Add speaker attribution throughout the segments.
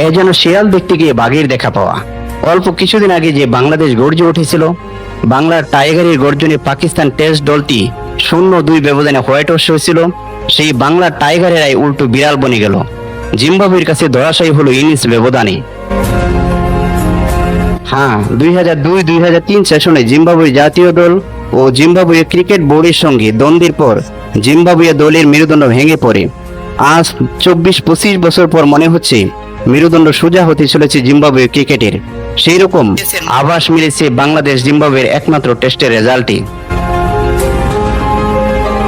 Speaker 1: এ যেন শিয়াল দেখতে গিয়ে বাঘের দেখা পাওয়া। অল্প কিছুদিন আগে যে বাংলাদেশ গর্জে উঠেছিল, বাংলার টাইগারের গর্জনে পাকিস্তান টেস্ট দলটি 0-2 ব্যবধানে হোয়াইট ওয়াশ হয়েছিল, সেই বাংলার টাইগারেরাই উল্টো বিড়াল বনে গেল। জিম্বাবুয়ের কাছে ধরাশায়ী হলো ইনিংস ব্যবধানে। হ্যাঁ, 2002-2003 সেশনে জিম্বাবুয়ে জাতীয় দল ও জিম্বাবুয়ে ক্রিকেট বোর্ডের সঙ্গে দ্বন্দ্বের পর জিম্বাবুয়ে দলের মেরুদণ্ড ভেঙে পড়ে। আজ 24-25 বছর পর মনে হচ্ছে মেরুদণ্ড সোজা হতে চলেছে জিম্বাবুয়ে ক্রিকেটের। সেই রকম আভাস মিলেছে বাংলাদেশ জিম্বাবুয়ের একমাত্র টেস্টের রেজাল্টে।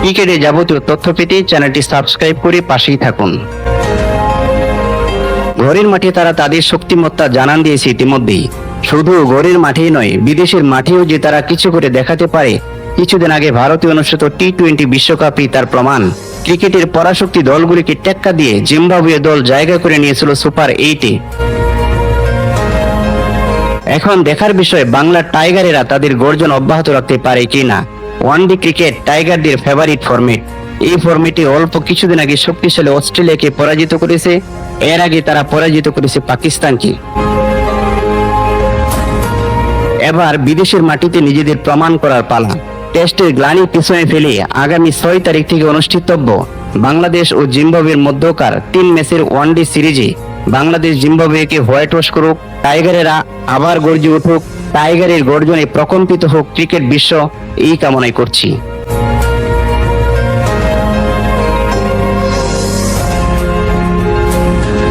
Speaker 1: ক্রিকেটের যাবতীয় তথ্য পেতে চ্যানেলটি সাবস্ক্রাইব করে পাশেই থাকুন। ঘরের মাঠে তারা তাদের শক্তিমত্তা জানান দিয়েছে ইতিমধ্যেই। শুধু ঘরের মাঠেই নয়, বিদেশের মাঠেও যে তারা কিছু করে দেখাতে পারে, কিছুদিন আগে ভারতে অনুষ্ঠিত টি-20 বিশ্বকাপই তার প্রমাণ। ক্রিকেটের পরাশক্তি দলগুলিকে টেক্কা দিয়ে জিম্বাবুয়ে দল জায়গা করে নিয়েছিল সুপার 8-এ। এখন দেখার বিষয় বাংলার টাইগারেরা তাদের গর্জন অব্যাহত রাখতে পারে কিনা। ওয়ানডে ক্রিকেট টাইগারদের ফেভারিট ফরম্যাট। এই ফরম্যাটে অল্প কিছুদিন আগে শক্তিশালী অস্ট্রেলিয়াকে পরাজিত করেছে, এর আগে তারা পরাজিত করেছে পাকিস্তানকে। এবার বিদেশের মাটিতে নিজেদের প্রমাণ করার পালা। টেস্টের গ্লানি পিছনে ফেলে আগামী 6 তারিখ থেকে অনুষ্ঠিতব্য বাংলাদেশ ও জিম্বাবুয়ের মধ্যকার 3 ম্যাচের ওয়ানডে সিরিজে বাংলাদেশ জিম্বাবুয়েকে হোয়াইট ওয়াশ করুক, টাইগারেরা আবার গর্জে উঠুক, টাইগারের গর্জনে প্রকম্পিত হোক ক্রিকেট বিশ্ব, এই কামনাই করছি।